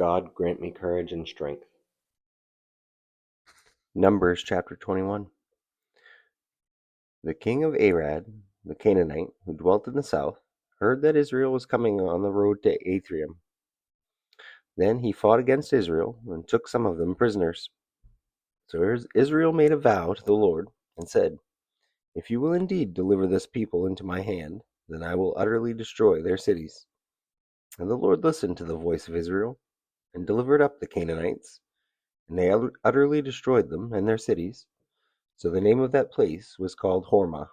God grant me courage and strength. Numbers chapter 21. The king of Arad, the Canaanite, who dwelt in the south, heard that Israel was coming on the road to Ephraim. Then he fought against Israel and took some of them prisoners. So Israel made a vow to the Lord and said, "If you will indeed deliver this people into my hand, then I will utterly destroy their cities." And the Lord listened to the voice of Israel and delivered up the Canaanites, and they utterly destroyed them and their cities. So the name of that place was called Hormah.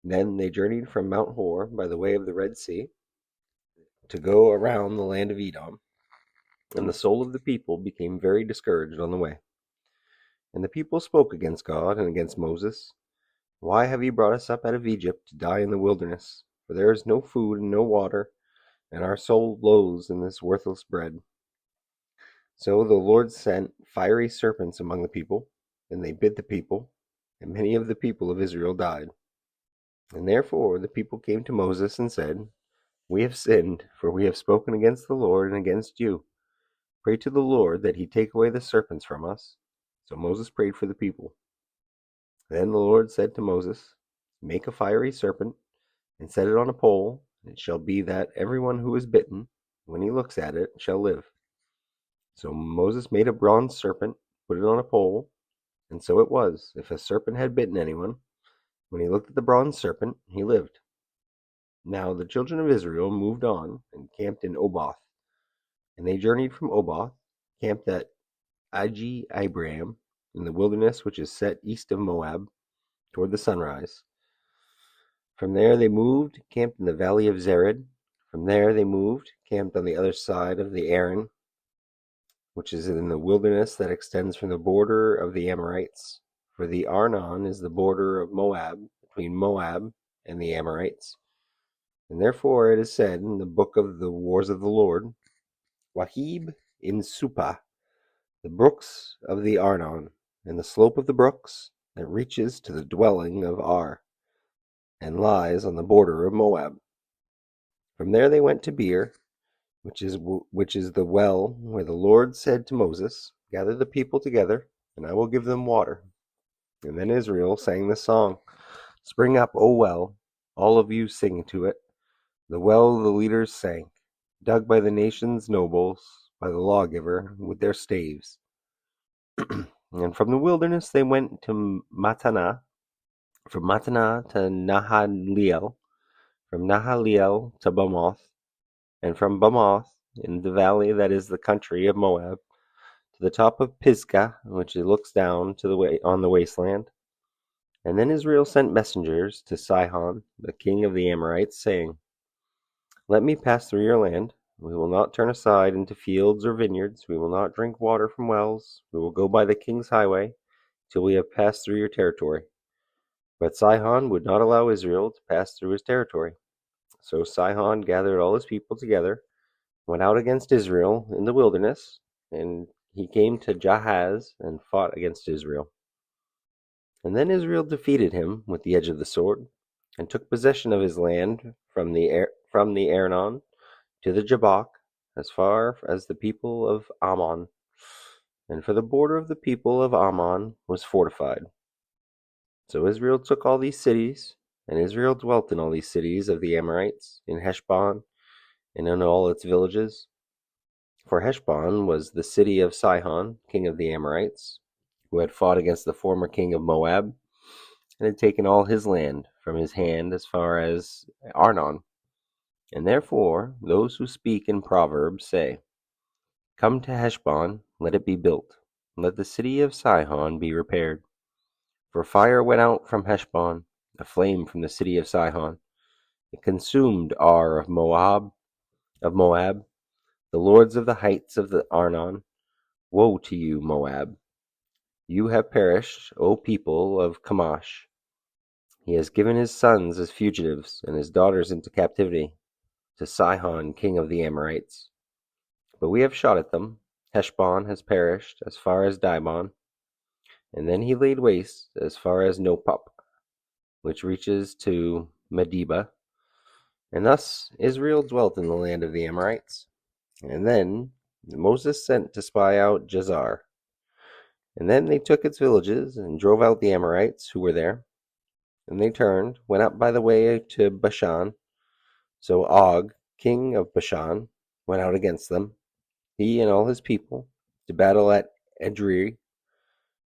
Then they journeyed from Mount Hor by the way of the Red Sea to go around the land of Edom. And the soul of the people became very discouraged on the way. And the people spoke against God and against Moses. "Why have you brought us up out of Egypt to die in the wilderness? For there is no food and no water, and our soul loathes in this worthless bread." So the Lord sent fiery serpents among the people, and they bit the people, and many of the people of Israel died. And therefore the people came to Moses and said, "We have sinned, for we have spoken against the Lord and against you. Pray to the Lord that he take away the serpents from us." So Moses prayed for the people. Then the Lord said to Moses, "Make a fiery serpent and set it on a pole. It shall be that everyone who is bitten, when he looks at it, shall live." So Moses made a bronze serpent, put it on a pole, and so it was, if a serpent had bitten anyone, when he looked at the bronze serpent, he lived. Now the children of Israel moved on and camped in Oboth. And they journeyed from Oboth, camped at Aji-Ibrahim, in the wilderness which is set east of Moab, toward the sunrise. From there they moved, camped in the valley of Zered. From there they moved, camped on the other side of the Arnon, which is in the wilderness that extends from the border of the Amorites. For the Arnon is the border of Moab, between Moab and the Amorites. And therefore it is said in the book of the wars of the Lord, "Wahib in Supah, the brooks of the Arnon, and the slope of the brooks that reaches to the dwelling of Ar, and lies on the border of Moab." From there they went to Beer, which is the well where the Lord said to Moses, "Gather the people together, and I will give them water." And then Israel sang the song, "Spring up, O well, all of you sing to it. The well the leaders sank, dug by the nation's nobles, by the lawgiver with their staves." And from the wilderness they went to Mattanah, from Mattanah to Nahaliel, from Nahaliel to Bamoth, and from Bamoth in the valley that is the country of Moab, to the top of Pisgah, which looks down to on the wasteland. And then Israel sent messengers to Sihon, the king of the Amorites, saying, "Let me pass through your land. We will not turn aside into fields or vineyards. We will not drink water from wells. We will go by the king's highway till we have passed through your territory." But Sihon would not allow Israel to pass through his territory. So Sihon gathered all his people together, went out against Israel in the wilderness, and he came to Jahaz and fought against Israel. And then Israel defeated him with the edge of the sword, and took possession of his land from the Arnon to the Jabbok, as far as the people of Ammon. And for the border of the people of Ammon was fortified. So Israel took all these cities, and Israel dwelt in all these cities of the Amorites, in Heshbon, and in all its villages. For Heshbon was the city of Sihon, king of the Amorites, who had fought against the former king of Moab, and had taken all his land from his hand as far as Arnon. And therefore those who speak in Proverbs say, "Come to Heshbon, let it be built, let the city of Sihon be repaired. For fire went out from Heshbon, a flame from the city of Sihon. It consumed Ar of Moab, the lords of the heights of the Arnon. Woe to you, Moab! You have perished, O people of Chemosh. He has given his sons as fugitives, and his daughters into captivity, to Sihon, king of the Amorites. But we have shot at them. Heshbon has perished as far as Dibon, and then he laid waste as far as Nopop, which reaches to Medeba. And thus Israel dwelt in the land of the Amorites. And then Moses sent to spy out Jazer. And then they took its villages and drove out the Amorites who were there. And they turned, went up by the way to Bashan. So Og, king of Bashan, went out against them, he and all his people, to battle at Edrei.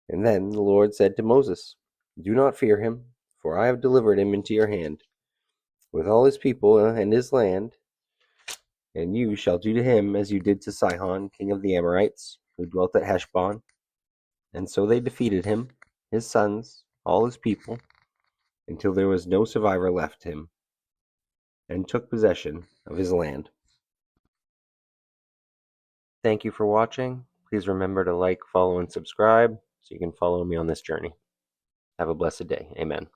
And then the Lord said to Moses, "Do not fear him, for I have delivered him into your hand, with all his people and his land. And you shall do to him as you did to Sihon, king of the Amorites, who dwelt at Heshbon." And so they defeated him, his sons, all his people, until there was no survivor left him, and took possession of his land. Thank you for watching. Please remember to like, follow, and subscribe so you can follow me on this journey. Have a blessed day. Amen.